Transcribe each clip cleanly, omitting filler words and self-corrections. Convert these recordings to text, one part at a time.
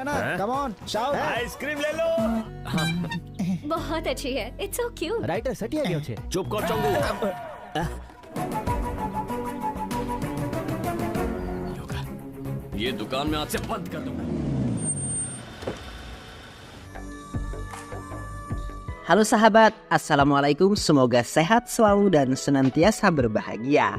ना, come on, shout. Ice cream ले लो। बहुत अच्छी है. It's so cute. રાઈટર સટિયા ગયો છે. चुप कर चंगू। ये दुकान में आज से बंद कर दूंगा। Halo sahabat, Assalamualaikum. Semoga sehat selalu dan senantiasa berbahagia.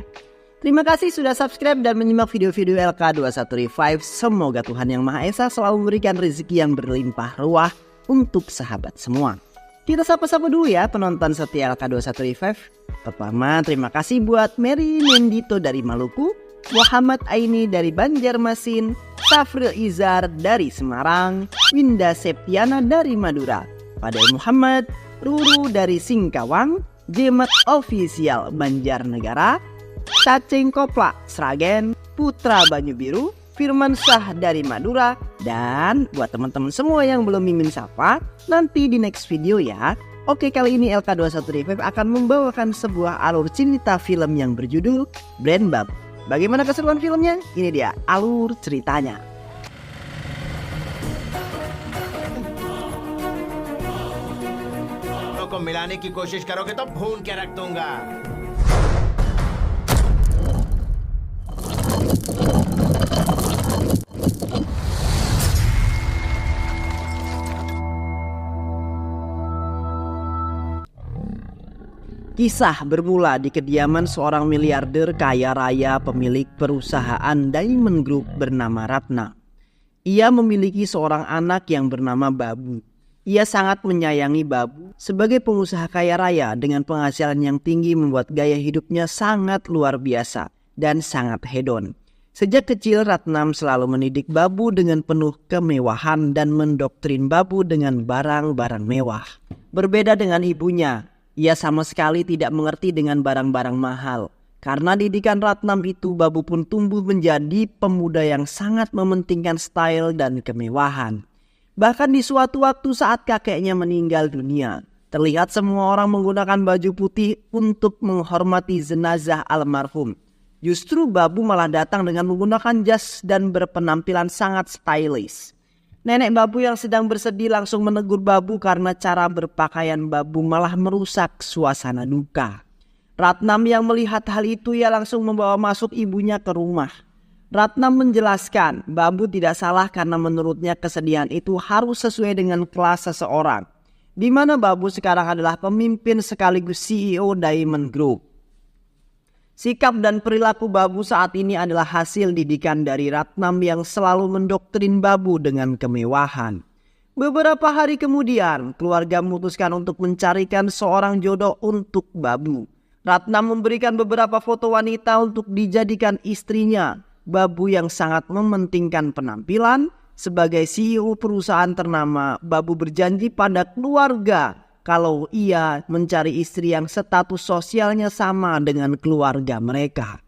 Terima kasih sudah subscribe dan menyimak video-video LK21 Revive. Semoga Tuhan Yang Maha Esa selalu memberikan rezeki yang berlimpah ruah untuk sahabat semua. Kita sapa-sapa dulu ya penonton setia LK21 Revive. Pertama, terima kasih buat Mary Nindito dari Maluku, Muhammad Aini dari Banjarmasin, Safril Izar dari Semarang, Winda Septiana dari Madura, Fadel Muhammad, Ruru dari Singkawang, Jemat Official Banjarnegara, Cacing Kopla Sragen, Putra Banyu Biru, Firman Syah dari Madura, dan buat teman-teman semua yang belum mimin sapa, nanti di next video ya. Oke, kali ini LK21 Revive akan membawakan sebuah alur cerita film yang berjudul Brand Bab. Bagaimana keseruan filmnya? Ini dia alur ceritanya. को मिलाने की कोशिश करोगे तो भून के रख दूंगा। Kisah bermula di kediaman seorang miliarder kaya raya pemilik perusahaan Diamond Group bernama Ratna. Ia memiliki seorang anak yang bernama Babu. Ia sangat menyayangi Babu. Sebagai pengusaha kaya raya dengan penghasilan yang tinggi membuat gaya hidupnya sangat luar biasa dan sangat hedon. Sejak kecil Ratnam selalu mendidik Babu dengan penuh kemewahan dan mendoktrin Babu dengan barang-barang mewah. Berbeda dengan ibunya, ia sama sekali tidak mengerti dengan barang-barang mahal. Karena didikan Ratnam itu, Babu pun tumbuh menjadi pemuda yang sangat mementingkan style dan kemewahan. Bahkan di suatu waktu saat kakeknya meninggal dunia, terlihat semua orang menggunakan baju putih untuk menghormati jenazah almarhum. Justru Babu malah datang dengan menggunakan jas dan berpenampilan sangat stylish. Nenek Babu yang sedang bersedih langsung menegur Babu karena cara berpakaian Babu malah merusak suasana duka. Ratnam yang melihat hal itu, ia langsung membawa masuk ibunya ke rumah. Ratnam menjelaskan Babu tidak salah karena menurutnya kesedihan itu harus sesuai dengan kelas seseorang, di mana Babu sekarang adalah pemimpin sekaligus CEO Diamond Group. Sikap dan perilaku Babu saat ini adalah hasil didikan dari Ratnam yang selalu mendoktrin Babu dengan kemewahan. Beberapa hari kemudian, keluarga memutuskan untuk mencarikan seorang jodoh untuk Babu. Ratnam memberikan beberapa foto wanita untuk dijadikan istrinya. Babu yang sangat mementingkan penampilan sebagai CEO perusahaan ternama, Babu berjanji pada keluarga kalau ia mencari istri yang status sosialnya sama dengan keluarga mereka.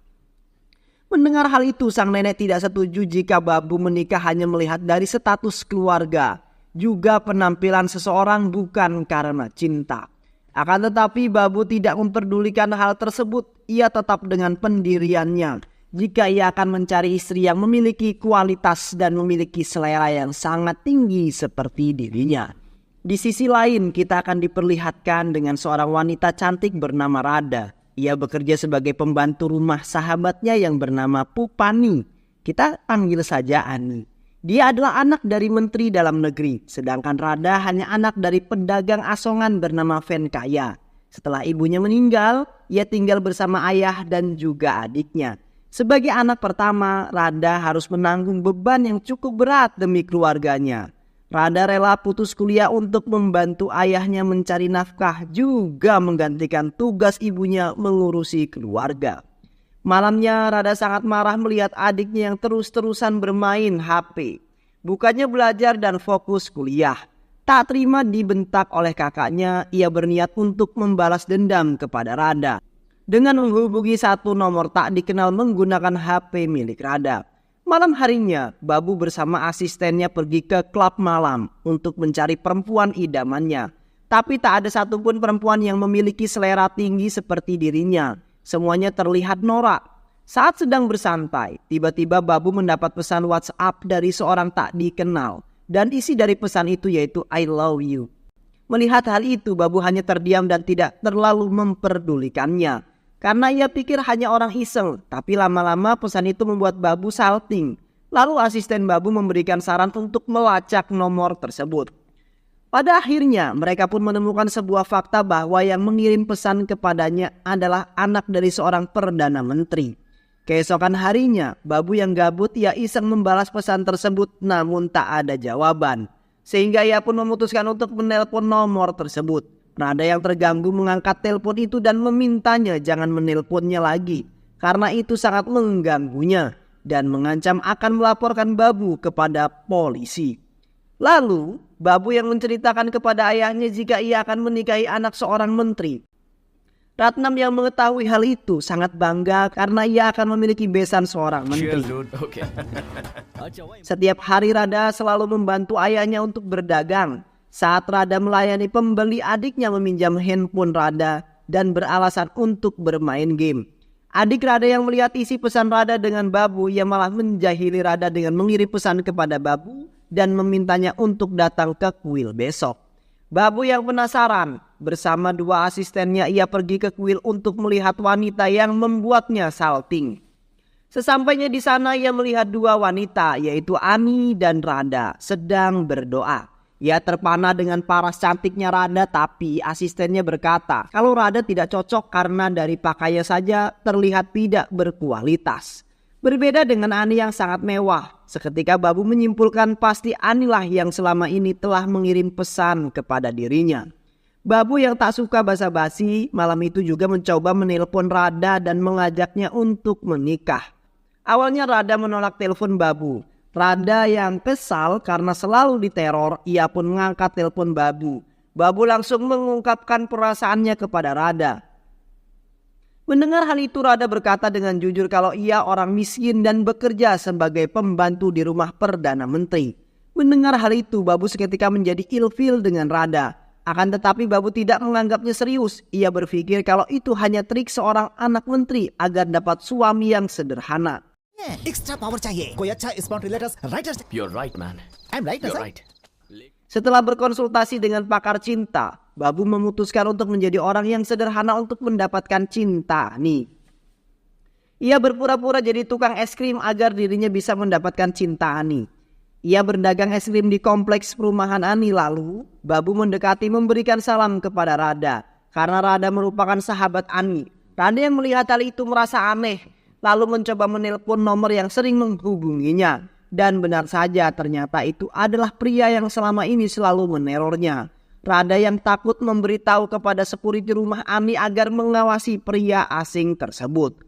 Mendengar hal itu, sang nenek tidak setuju jika Babu menikah hanya melihat dari status keluarga, juga penampilan seseorang, bukan karena cinta. Akan tetapi Babu tidak memperdulikan hal tersebut. Ia tetap dengan pendiriannya. Jika ia akan mencari istri yang memiliki kualitas dan memiliki selera yang sangat tinggi seperti dirinya. Di sisi lain, kita akan diperlihatkan dengan seorang wanita cantik bernama Rada. Ia bekerja sebagai pembantu rumah sahabatnya yang bernama Pupani. Kita panggil saja Ani. Dia adalah anak dari Menteri Dalam Negeri, sedangkan Rada hanya anak dari pedagang asongan bernama Venkaya. Setelah ibunya meninggal, ia tinggal bersama ayah dan juga adiknya. Sebagai anak pertama, Rada harus menanggung beban yang cukup berat demi keluarganya. Rada rela putus kuliah untuk membantu ayahnya mencari nafkah, juga menggantikan tugas ibunya mengurusi keluarga. Malamnya Rada sangat marah melihat adiknya yang terus-terusan bermain HP. Bukannya belajar dan fokus kuliah. Tak terima dibentak oleh kakaknya, ia berniat untuk membalas dendam kepada Rada dengan menghubungi satu nomor tak dikenal menggunakan HP milik Rada. Malam harinya, Babu bersama asistennya pergi ke klub malam untuk mencari perempuan idamannya. Tapi tak ada satupun perempuan yang memiliki selera tinggi seperti dirinya. Semuanya terlihat norak. Saat sedang bersantai, tiba-tiba Babu mendapat pesan WhatsApp dari seorang tak dikenal. dan isi dari pesan itu yaitu I love you. Melihat hal itu, Babu hanya terdiam dan tidak terlalu memperdulikannya. Karena ia pikir hanya orang iseng, tapi lama-lama pesan itu membuat Babu salting. Lalu asisten Babu memberikan saran untuk melacak nomor tersebut. Pada akhirnya mereka pun menemukan sebuah fakta bahwa yang mengirim pesan kepadanya adalah anak dari seorang Perdana Menteri. Keesokan harinya, Babu yang gabut ia iseng membalas pesan tersebut namun tak ada jawaban. Sehingga ia pun memutuskan untuk menelpon nomor tersebut. Rada yang terganggu mengangkat telepon itu dan memintanya jangan menelponnya lagi. Karena itu sangat mengganggunya dan mengancam akan melaporkan Babu kepada polisi. Lalu Babu yang menceritakan kepada ayahnya jika ia akan menikahi anak seorang menteri. Ratnam yang mengetahui hal itu sangat bangga karena ia akan memiliki besan seorang menteri. Cheers, dude. Okay. Setiap hari Rada selalu membantu ayahnya untuk berdagang. Saat Rada melayani pembeli, adiknya meminjam handphone Rada dan beralasan untuk bermain game. Adik Rada yang melihat isi pesan Rada dengan Babu, ia malah menjahili Rada dengan mengirim pesan kepada Babu dan memintanya untuk datang ke kuil besok. Babu yang penasaran, bersama dua asistennya ia pergi ke kuil untuk melihat wanita yang membuatnya salting. Sesampainya di sana ia melihat dua wanita yaitu Ani dan Rada sedang berdoa. Ia terpana dengan paras cantiknya Rada, tapi asistennya berkata kalau Rada tidak cocok karena dari pakaian saja terlihat tidak berkualitas. Berbeda dengan Ani yang sangat mewah, seketika Babu menyimpulkan pasti Anilah yang selama ini telah mengirim pesan kepada dirinya. Babu yang tak suka basa-basi malam itu juga mencoba menelpon Rada dan mengajaknya untuk menikah. Awalnya Rada menolak telepon Babu. Rada yang kesal karena selalu diteror, ia pun mengangkat telepon Babu. Babu langsung mengungkapkan perasaannya kepada Rada. Mendengar hal itu Rada berkata dengan jujur kalau ia orang miskin dan bekerja sebagai pembantu di rumah Perdana Menteri. Mendengar hal itu Babu seketika menjadi ilfil dengan Rada. Akan tetapi Babu tidak menganggapnya serius. Ia berpikir kalau itu hanya trik seorang anak menteri agar dapat suami yang sederhana. Extra power चाहिए कोई अच्छा smart realtors writers You're right, man. I am right You're right. Setelah berkonsultasi dengan pakar cinta, Babu memutuskan untuk menjadi orang yang sederhana untuk mendapatkan cinta Ani. Ia berpura-pura jadi tukang es krim agar dirinya bisa mendapatkan cinta Ani. Ia berdagang es krim di kompleks perumahan Ani. Lalu Babu mendekati memberikan salam kepada Rada karena Rada merupakan sahabat Ani. Rada yang melihat hal itu merasa aneh, lalu mencoba menelpon nomor yang sering menghubunginya. Dan benar saja ternyata itu adalah pria yang selama ini selalu menerornya. Rada yang takut memberitahu kepada security rumah Ani agar mengawasi pria asing tersebut.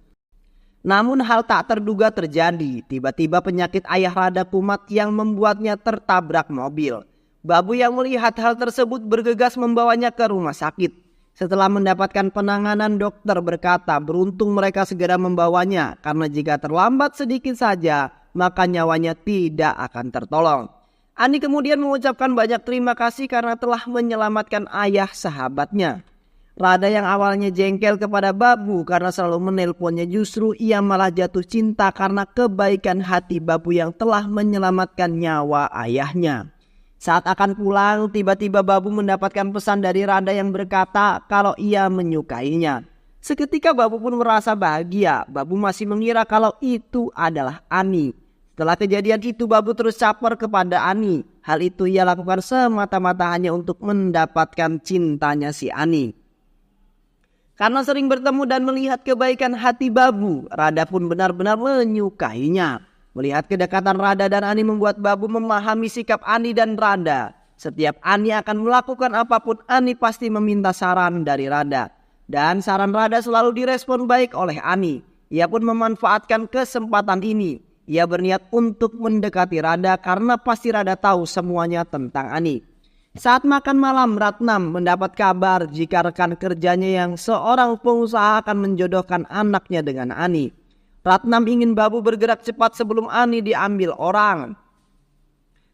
Namun hal tak terduga terjadi. Tiba-tiba penyakit ayah Rada kumat yang membuatnya tertabrak mobil. Babu yang melihat hal tersebut bergegas membawanya ke rumah sakit. Setelah mendapatkan penanganan, dokter berkata beruntung mereka segera membawanya karena jika terlambat sedikit saja maka nyawanya tidak akan tertolong. Ani kemudian mengucapkan banyak terima kasih karena telah menyelamatkan ayah sahabatnya. Rada yang awalnya jengkel kepada Babu karena selalu menelponnya, justru ia malah jatuh cinta karena kebaikan hati Babu yang telah menyelamatkan nyawa ayahnya. Saat akan pulang, tiba-tiba Babu mendapatkan pesan dari Rada yang berkata kalau ia menyukainya. Seketika Babu pun merasa bahagia. Babu masih mengira kalau itu adalah Ani. Setelah kejadian itu Babu terus caper kepada Ani. Hal itu ia lakukan semata-mata hanya untuk mendapatkan cintanya si Ani. Karena sering bertemu dan melihat kebaikan hati Babu, Rada pun benar-benar menyukainya. Melihat kedekatan Rada dan Ani membuat Babu memahami sikap Ani dan Rada. Setiap Ani akan melakukan apapun, Ani pasti meminta saran dari Rada. Dan saran Rada selalu direspon baik oleh Ani. Ia pun memanfaatkan kesempatan ini. Ia berniat untuk mendekati Rada karena pasti Rada tahu semuanya tentang Ani. Saat makan malam, Ratnam mendapat kabar jika rekan kerjanya yang seorang pengusaha akan menjodohkan anaknya dengan Ani. Ratnam ingin Babu bergerak cepat sebelum Ani diambil orang.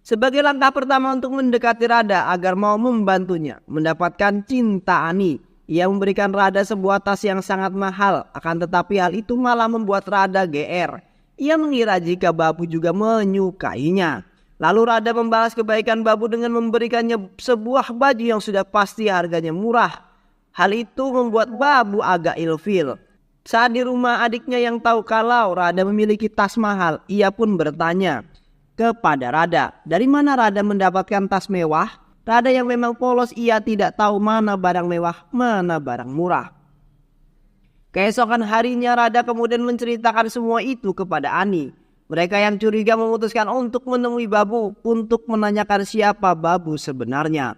Sebagai langkah pertama untuk mendekati Rada agar mau membantunya mendapatkan cinta Ani, ia memberikan Rada sebuah tas yang sangat mahal. Akan tetapi hal itu malah membuat Rada GR. Ia mengira jika Babu juga menyukainya. Lalu Rada membalas kebaikan Babu dengan memberikannya sebuah baju yang sudah pasti harganya murah. Hal itu membuat Babu agak ilfil. Saat di rumah adiknya yang tahu kalau Rada memiliki tas mahal, ia pun bertanya kepada Rada, dari mana Rada mendapatkan tas mewah? Rada yang memang polos, ia tidak tahu mana barang mewah, mana barang murah. Keesokan harinya Rada kemudian menceritakan semua itu kepada Ani. Mereka yang curiga memutuskan untuk menemui Babu untuk menanyakan siapa Babu sebenarnya.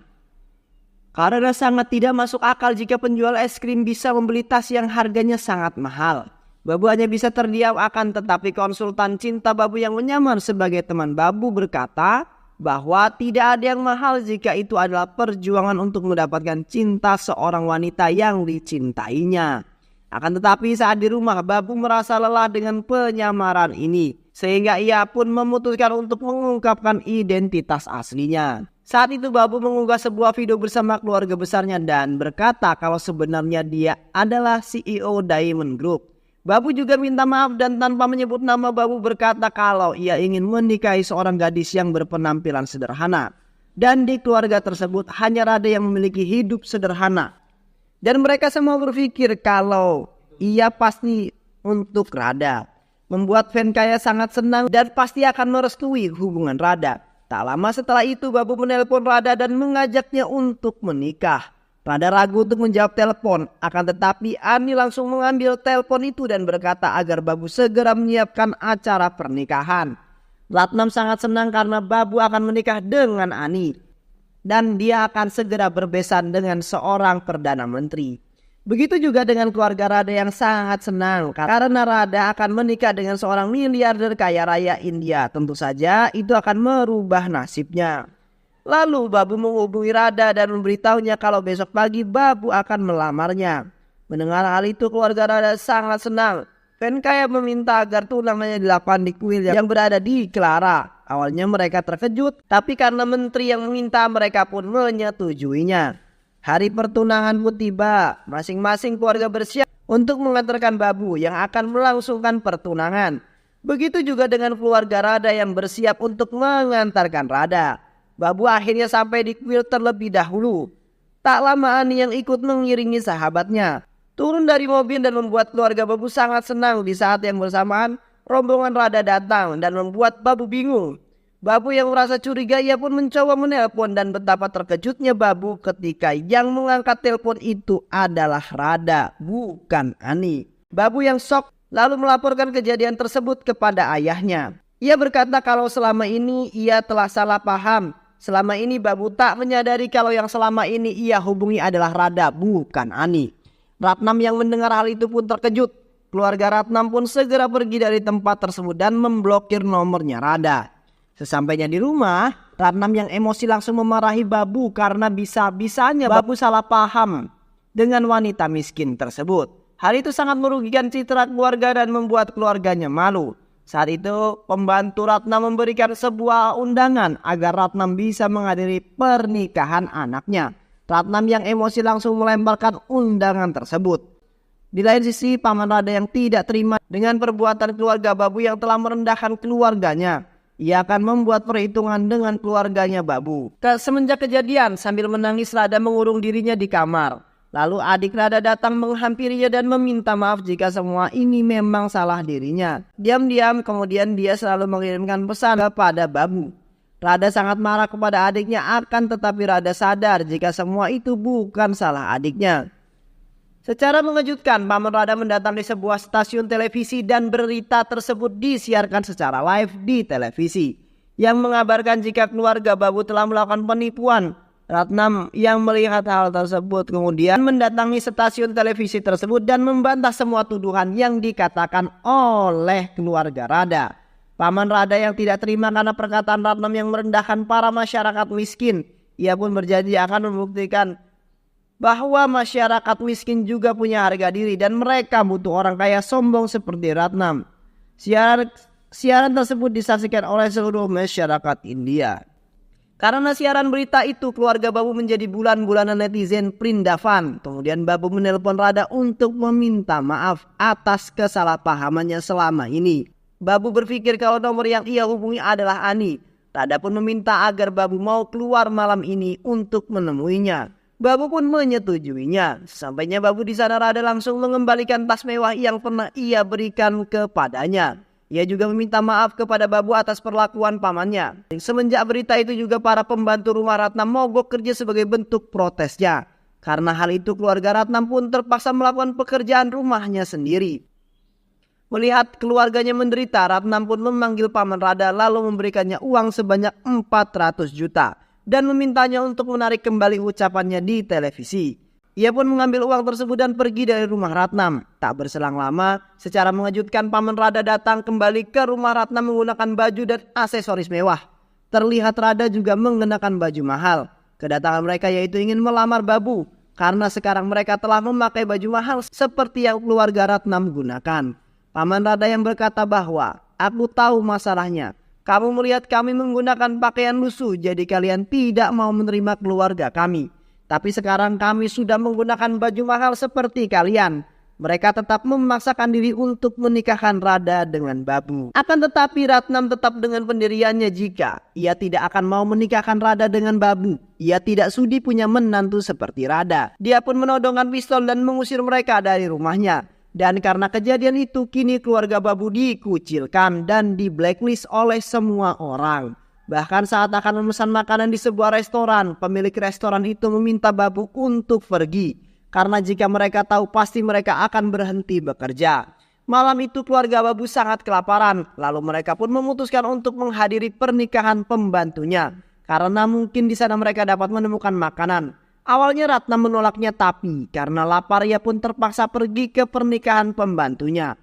Karena sangat tidak masuk akal jika penjual es krim bisa membeli tas yang harganya sangat mahal. Babu hanya bisa terdiam, akan tetapi konsultan cinta Babu yang menyamar sebagai teman Babu berkata bahwa tidak ada yang mahal jika itu adalah perjuangan untuk mendapatkan cinta seorang wanita yang dicintainya. Akan tetapi saat di rumah Babu merasa lelah dengan penyamaran ini, sehingga ia pun memutuskan untuk mengungkapkan identitas aslinya. Saat itu Babu mengunggah sebuah video bersama keluarga besarnya dan berkata kalau sebenarnya dia adalah CEO Diamond Group. Babu juga minta maaf dan tanpa menyebut nama Babu berkata kalau ia ingin menikahi seorang gadis yang berpenampilan sederhana. Dan di keluarga tersebut hanya Rada yang memiliki hidup sederhana. Dan mereka semua berpikir kalau ia pasti untuk Rada. Membuat Venkaya sangat senang dan pasti akan merestui hubungan Rada. Tak lama setelah itu Babu menelpon Rada dan mengajaknya untuk menikah. Rada ragu untuk menjawab telepon, akan tetapi Ani langsung mengambil telepon itu dan berkata agar Babu segera menyiapkan acara pernikahan. Ratnam sangat senang karena Babu akan menikah dengan Ani. Dan dia akan segera berbesan dengan seorang Perdana Menteri. Begitu juga dengan keluarga Rada yang sangat senang karena Rada akan menikah dengan seorang miliarder kaya raya India. Tentu saja itu akan merubah nasibnya. Lalu Babu menghubungi Rada dan memberitahunya kalau besok pagi Babu akan melamarnya. Mendengar hal itu keluarga Rada sangat senang. Venkaya meminta agar tunangannya dilakukan di kuil yang berada di Clara. Awalnya mereka terkejut, tapi karena menteri yang meminta mereka pun menyetujuinya. Hari pertunangan pun tiba. Masing-masing keluarga bersiap untuk mengantarkan Babu yang akan melangsungkan pertunangan. Begitu juga dengan keluarga Rada yang bersiap untuk mengantarkan Rada. Babu akhirnya sampai di kuil terlebih dahulu. Tak lama Ani yang ikut mengiringi sahabatnya turun dari mobil dan membuat keluarga Babu sangat senang. Di saat yang bersamaan rombongan Rada datang dan membuat Babu bingung. Babu yang merasa curiga ia pun mencoba menelpon dan betapa terkejutnya Babu ketika yang mengangkat telepon itu adalah Rada, bukan Ani. Babu yang shock lalu melaporkan kejadian tersebut kepada ayahnya. Ia berkata kalau selama ini ia telah salah paham. Selama ini Babu tak menyadari kalau yang selama ini ia hubungi adalah Rada, bukan Ani. Ratnam yang mendengar hal itu pun terkejut. Keluarga Ratnam pun segera pergi dari tempat tersebut dan memblokir nomornya Rada. Sesampainya di rumah, Ratnam yang emosi langsung memarahi Babu karena bisa-bisanya Babu salah paham dengan wanita miskin tersebut. Hal itu sangat merugikan citra keluarga dan membuat keluarganya malu. Saat itu pembantu Ratnam memberikan sebuah undangan agar Ratnam bisa menghadiri pernikahan anaknya. Ratnam yang emosi langsung melemparkan undangan tersebut. Di lain sisi Paman Rada yang tidak terima dengan perbuatan keluarga Babu yang telah merendahkan keluarganya. Ia akan membuat perhitungan dengan keluarganya Babu. Semenjak kejadian sambil menangis Rada mengurung dirinya di kamar. Lalu adik Rada datang menghampirinya dan meminta maaf jika semua ini memang salah dirinya. Diam-diam kemudian dia selalu mengirimkan pesan kepada Babu. Rada sangat marah kepada adiknya, akan tetapi Rada sadar jika semua itu bukan salah adiknya. Secara mengejutkan Paman Rada mendatangi sebuah stasiun televisi dan berita tersebut disiarkan secara live di televisi. Yang mengabarkan jika keluarga Babu telah melakukan penipuan. Ratnam yang melihat hal tersebut kemudian mendatangi stasiun televisi tersebut dan membantah semua tuduhan yang dikatakan oleh keluarga Rada. Paman Rada yang tidak terima karena perkataan Ratnam yang merendahkan para masyarakat miskin. Ia pun berjanji akan membuktikan bahwa masyarakat miskin juga punya harga diri dan mereka butuh orang kaya sombong seperti Ratnam. Siaran tersebut disaksikan oleh seluruh masyarakat India. Karena siaran berita itu, keluarga Babu menjadi bulan-bulanan netizen Prindavan. Kemudian Babu menelpon Rada untuk meminta maaf atas kesalahpahamannya selama ini. Babu berpikir kalau nomor yang ia hubungi adalah Ani. Rada pun meminta agar Babu mau keluar malam ini untuk menemuinya. Babu pun menyetujuinya. Sesampainya Babu di sana, Rada langsung mengembalikan tas mewah yang pernah ia berikan kepadanya. Ia juga meminta maaf kepada Babu atas perlakuan pamannya. Semenjak berita itu juga para pembantu rumah Ratnam mogok kerja sebagai bentuk protesnya. Karena hal itu keluarga Ratnam pun terpaksa melakukan pekerjaan rumahnya sendiri. Melihat keluarganya menderita, Ratnam pun memanggil paman Rada lalu memberikannya uang sebanyak 400 juta. Dan memintanya untuk menarik kembali ucapannya di televisi. Ia pun mengambil uang tersebut dan pergi dari rumah Ratnam. Tak berselang lama, secara mengejutkan paman Rada datang kembali ke rumah Ratnam menggunakan baju dan aksesoris mewah. Terlihat Rada juga mengenakan baju mahal. Kedatangan mereka yaitu ingin melamar Babu, karena sekarang mereka telah memakai baju mahal seperti yang keluarga Ratnam gunakan. Paman Rada yang berkata bahwa, "Aku tahu masalahnya. Kamu melihat kami menggunakan pakaian lusuh, jadi kalian tidak mau menerima keluarga kami. Tapi sekarang kami sudah menggunakan baju mahal seperti kalian." Mereka tetap memaksakan diri untuk menikahkan Rada dengan Babu. Akan tetapi Ratnam tetap dengan pendiriannya jika ia tidak akan mau menikahkan Rada dengan Babu. Ia tidak sudi punya menantu seperti Rada. Dia pun menodongkan pistol dan mengusir mereka dari rumahnya. Dan karena kejadian itu, kini keluarga Babu dikucilkan dan di blacklist oleh semua orang. Bahkan saat akan memesan makanan di sebuah restoran, pemilik restoran itu meminta Babu untuk pergi. Karena jika mereka tahu pasti mereka akan berhenti bekerja. Malam itu keluarga Babu sangat kelaparan. Lalu mereka pun memutuskan untuk menghadiri pernikahan pembantunya. Karena mungkin di sana mereka dapat menemukan makanan. Awalnya Ratnam menolaknya, tapi karena lapar ia pun terpaksa pergi ke pernikahan pembantunya.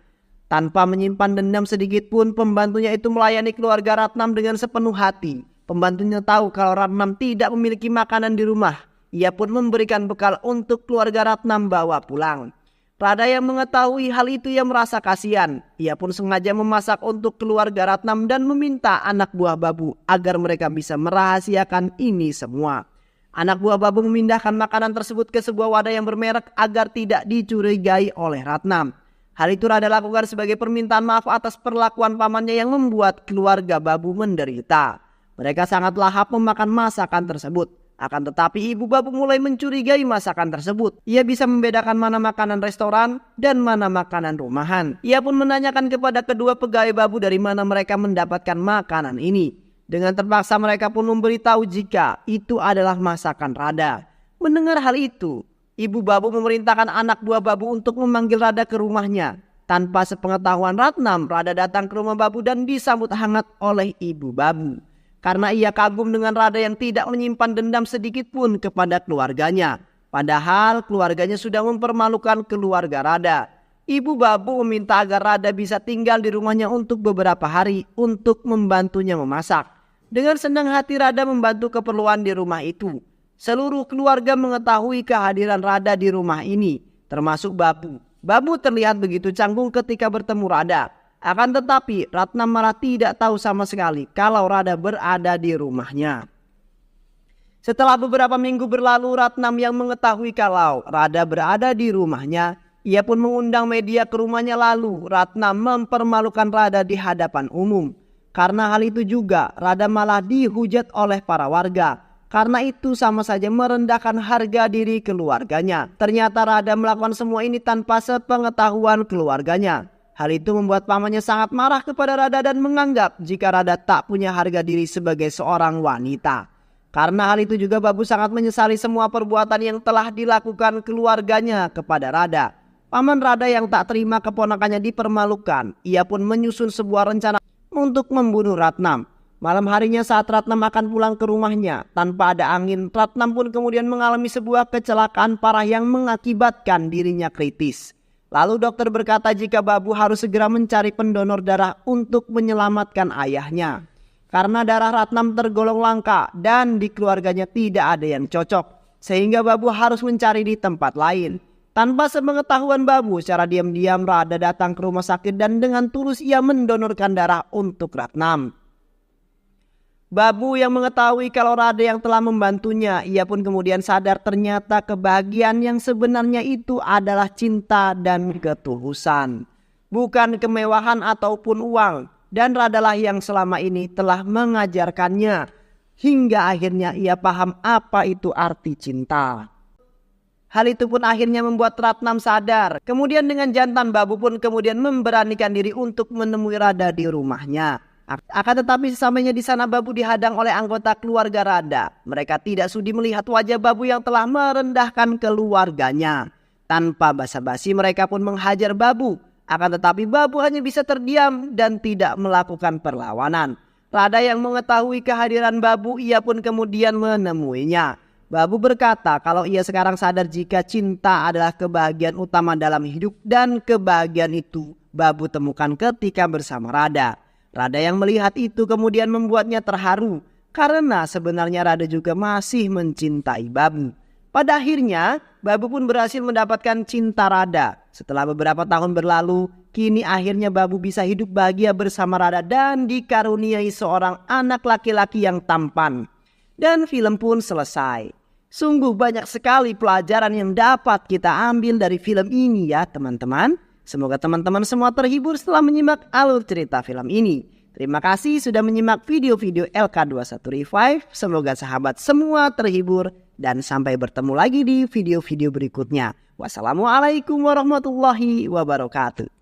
Tanpa menyimpan dendam sedikit pun, pembantunya itu melayani keluarga Ratnam dengan sepenuh hati. Pembantunya tahu kalau Ratnam tidak memiliki makanan di rumah. Ia pun memberikan bekal untuk keluarga Ratnam bawa pulang. Rada yang mengetahui hal itu ia merasa kasihan. Ia pun sengaja memasak untuk keluarga Ratnam dan meminta anak buah Babu agar mereka bisa merahasiakan ini semua. Anak buah Babu memindahkan makanan tersebut ke sebuah wadah yang bermerek agar tidak dicurigai oleh Ratnam. Hal itu Rada lakukan sebagai permintaan maaf atas perlakuan pamannya yang membuat keluarga Babu menderita. Mereka sangat lahap memakan masakan tersebut. Akan tetapi ibu Babu mulai mencurigai masakan tersebut. Ia bisa membedakan mana makanan restoran dan mana makanan rumahan. Ia pun menanyakan kepada kedua pegawai Babu dari mana mereka mendapatkan makanan ini. Dengan terpaksa mereka pun memberitahu jika itu adalah masakan Rada. Mendengar hal itu, ibu Babu memerintahkan anak buah Babu untuk memanggil Rada ke rumahnya. Tanpa sepengetahuan Ratnam, Rada datang ke rumah Babu dan disambut hangat oleh ibu Babu. Karena ia kagum dengan Rada yang tidak menyimpan dendam sedikit pun kepada keluarganya. Padahal keluarganya sudah mempermalukan keluarga Rada. Ibu Babu meminta agar Rada bisa tinggal di rumahnya untuk beberapa hari untuk membantunya memasak. Dengan senang hati Rada membantu keperluan di rumah itu. Seluruh keluarga mengetahui kehadiran Rada di rumah ini, termasuk Babu. Babu terlihat begitu canggung ketika bertemu Rada. Akan tetapi Ratnam malah tidak tahu sama sekali kalau Rada berada di rumahnya. Setelah beberapa minggu berlalu, Ratnam yang mengetahui kalau Rada berada di rumahnya, ia pun mengundang media ke rumahnya. Lalu Ratnam mempermalukan Rada di hadapan umum. Karena hal itu juga Rada malah dihujat oleh para warga. Karena itu sama saja merendahkan harga diri keluarganya. Ternyata Rada melakukan semua ini tanpa sepengetahuan keluarganya. Hal itu membuat pamannya sangat marah kepada Rada dan menganggap jika Rada tak punya harga diri sebagai seorang wanita. Karena hal itu juga Babu sangat menyesali semua perbuatan yang telah dilakukan keluarganya kepada Rada. Paman Rada yang tak terima keponakannya dipermalukan, ia pun menyusun sebuah rencana untuk membunuh Ratnam. Malam harinya saat Ratnam akan pulang ke rumahnya tanpa ada angin, Ratnam pun kemudian mengalami sebuah kecelakaan parah yang mengakibatkan dirinya kritis. Lalu dokter berkata jika Babu harus segera mencari pendonor darah untuk menyelamatkan ayahnya. Karena darah Ratnam tergolong langka dan di keluarganya tidak ada yang cocok. Sehingga Babu harus mencari di tempat lain. Tanpa sepengetahuan Babu, secara diam-diam Rada datang ke rumah sakit dan dengan tulus ia mendonorkan darah untuk Ratnam. Babu yang mengetahui kalau Rada yang telah membantunya, ia pun kemudian sadar ternyata kebahagiaan yang sebenarnya itu adalah cinta dan ketulusan. Bukan kemewahan ataupun uang. dan Radalah yang selama ini telah mengajarkannya hingga akhirnya ia paham apa itu arti cinta. Hal itu pun akhirnya membuat Ratnam sadar. Kemudian dengan jantan Babu pun kemudian memberanikan diri untuk menemui Radha di rumahnya. Akan tetapi sesampainya di sana Babu dihadang oleh anggota keluarga Radha. Mereka tidak sudi melihat wajah Babu yang telah merendahkan keluarganya. Tanpa basa-basi mereka pun menghajar Babu. Akan tetapi Babu hanya bisa terdiam dan tidak melakukan perlawanan. Radha yang mengetahui kehadiran Babu, ia pun kemudian menemuinya. Babu berkata kalau ia sekarang sadar jika cinta adalah kebahagiaan utama dalam hidup dan kebahagiaan itu Babu temukan ketika bersama Radha. Radha yang melihat itu kemudian membuatnya terharu karena sebenarnya Radha juga masih mencintai Babu. Pada akhirnya Babu pun berhasil mendapatkan cinta Radha. Setelah beberapa tahun berlalu, kini akhirnya Babu bisa hidup bahagia bersama Radha dan dikaruniai seorang anak laki-laki yang tampan. Dan film pun selesai. Sungguh banyak sekali pelajaran yang dapat kita ambil dari film ini ya teman-teman. Semoga teman-teman semua terhibur setelah menyimak alur cerita film ini. Terima kasih sudah menyimak video-video LK21 Revive. Semoga sahabat semua terhibur dan sampai bertemu lagi di video-video berikutnya. Wassalamualaikum warahmatullahi wabarakatuh.